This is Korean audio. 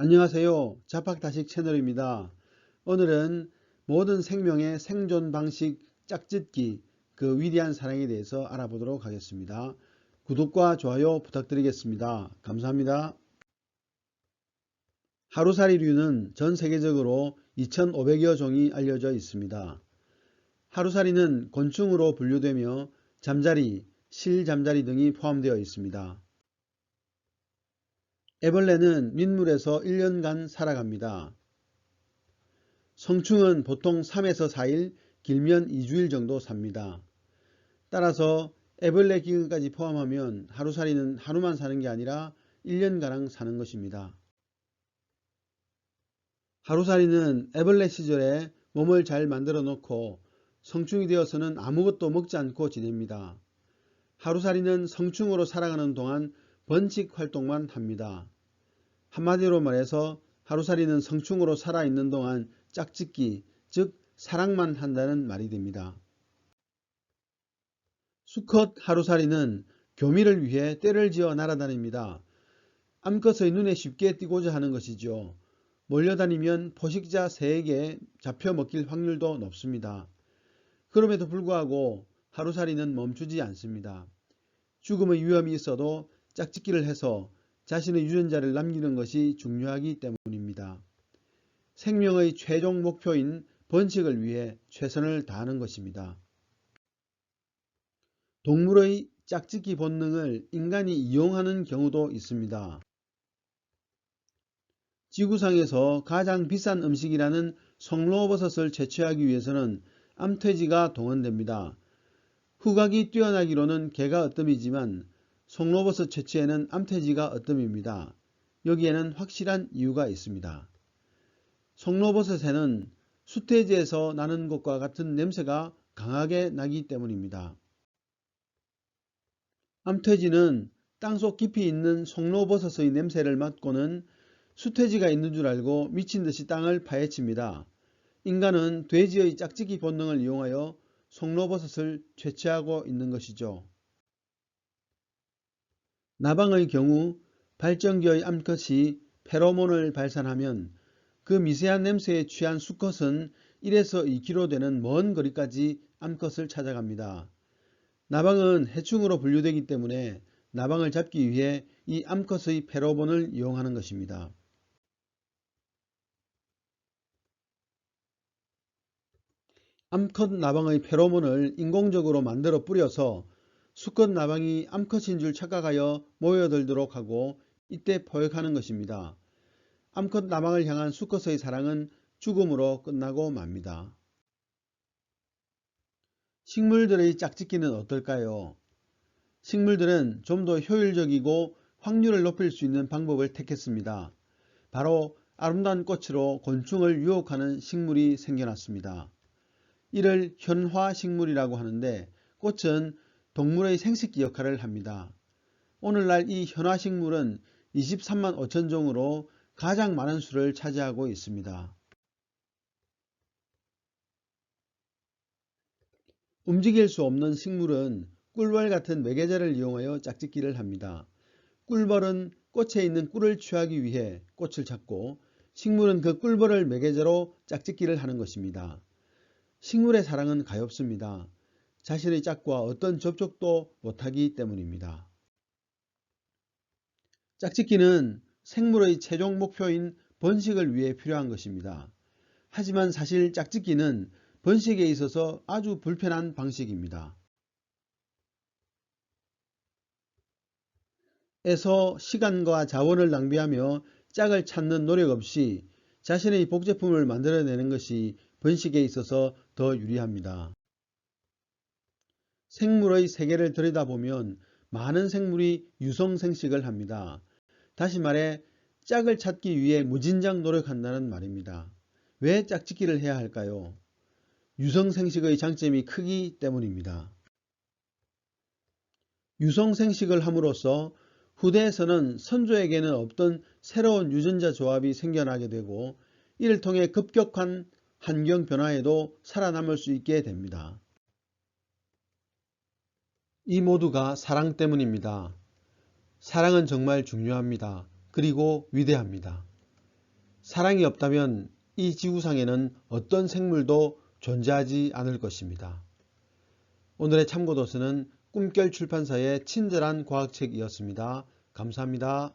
안녕하세요. 자팍다식 채널입니다. 오늘은 모든 생명의 생존 방식 짝짓기 그 위대한 사랑에 대해서 알아보도록 하겠습니다. 구독과 좋아요 부탁드리겠습니다. 감사합니다. 하루살이류는 전 세계적으로 2,500여 종이 알려져 있습니다. 하루살이는 곤충으로 분류되며 잠자리, 실잠자리 등이 포함되어 있습니다. 애벌레는 민물에서 1년간 살아갑니다. 성충은 보통 3에서 4일, 길면 2주일 정도 삽니다. 따라서 애벌레 기근까지 포함하면 하루살이는 하루만 사는 게 아니라 1년가량 사는 것입니다. 하루살이는 애벌레 시절에 몸을 잘 만들어 놓고 성충이 되어서는 아무것도 먹지 않고 지냅니다. 하루살이는 성충으로 살아가는 동안 번식 활동만 합니다. 한마디로 말해서 하루살이는 성충으로 살아있는 동안 짝짓기, 즉 사랑만 한다는 말이 됩니다. 수컷 하루살이는 교미를 위해 떼를 지어 날아다닙니다. 암컷의 눈에 쉽게 띄고자 하는 것이죠. 몰려다니면 포식자 새에게 잡혀 먹힐 확률도 높습니다. 그럼에도 불구하고 하루살이는 멈추지 않습니다. 죽음의 위험이 있어도 짝짓기를 해서 자신의 유전자를 남기는 것이 중요하기 때문입니다. 생명의 최종 목표인 번식을 위해 최선을 다하는 것입니다. 동물의 짝짓기 본능을 인간이 이용하는 경우도 있습니다. 지구상에서 가장 비싼 음식이라는 송로버섯을 채취하기 위해서는 암퇴지가 동원됩니다. 후각이 뛰어나기로는 개가 으뜸이지만 송로버섯 채취에는 암퇴지가 으뜸입니다. 여기에는 확실한 이유가 있습니다. 송로버섯에는 수태지에서 나는 것과 같은 냄새가 강하게 나기 때문입니다. 암퇴지는 땅속 깊이 있는 송로버섯의 냄새를 맡고는 수태지가 있는 줄 알고 미친듯이 땅을 파헤칩니다. 인간은 돼지의 짝짓기 본능을 이용하여 송로버섯을 채취하고 있는 것이죠. 나방의 경우 발정기의 암컷이 페로몬을 발산하면 그 미세한 냄새에 취한 수컷은 1에서 2km 되는 먼 거리까지 암컷을 찾아갑니다. 나방은 해충으로 분류되기 때문에 나방을 잡기 위해 이 암컷의 페로몬을 이용하는 것입니다. 암컷 나방의 페로몬을 인공적으로 만들어 뿌려서 수컷 나방이 암컷인 줄 착각하여 모여들도록 하고 이때 포획하는 것입니다. 암컷 나방을 향한 수컷의 사랑은 죽음으로 끝나고 맙니다. 식물들의 짝짓기는 어떨까요? 식물들은 좀 더 효율적이고 확률을 높일 수 있는 방법을 택했습니다. 바로 아름다운 꽃으로 곤충을 유혹하는 식물이 생겨났습니다. 이를 현화식물이라고 하는데 꽃은 동물의 생식기 역할을 합니다. 오늘날 이 현화식물은 23만 5천 종으로 가장 많은 수를 차지하고 있습니다. 움직일 수 없는 식물은 꿀벌 같은 매개자를 이용하여 짝짓기를 합니다. 꿀벌은 꽃에 있는 꿀을 취하기 위해 꽃을 찾고 식물은 그 꿀벌을 매개자로 짝짓기를 하는 것입니다. 식물의 사랑은 가엾습니다. 자신의 짝과 어떤 접촉도 못하기 때문입니다. 짝짓기는 생물의 최종 목표인 번식을 위해 필요한 것입니다. 하지만 사실 짝짓기는 번식에 있어서 아주 불편한 방식입니다. 에서 시간과 자원을 낭비하며 짝을 찾는 노력 없이 자신의 복제품을 만들어내는 것이 번식에 있어서 더 유리합니다. 생물의 세계를 들여다보면 많은 생물이 유성생식을 합니다. 다시 말해 짝을 찾기 위해 무진장 노력한다는 말입니다. 왜 짝짓기를 해야 할까요? 유성생식의 장점이 크기 때문입니다. 유성생식을 함으로써 후대에서는 선조에게는 없던 새로운 유전자 조합이 생겨나게 되고 이를 통해 급격한 환경 변화에도 살아남을 수 있게 됩니다. 이 모두가 사랑 때문입니다. 사랑은 정말 중요합니다. 그리고 위대합니다. 사랑이 없다면 이 지구상에는 어떤 생물도 존재하지 않을 것입니다. 오늘의 참고도서는 꿈결 출판사의 친절한 과학책이었습니다. 감사합니다.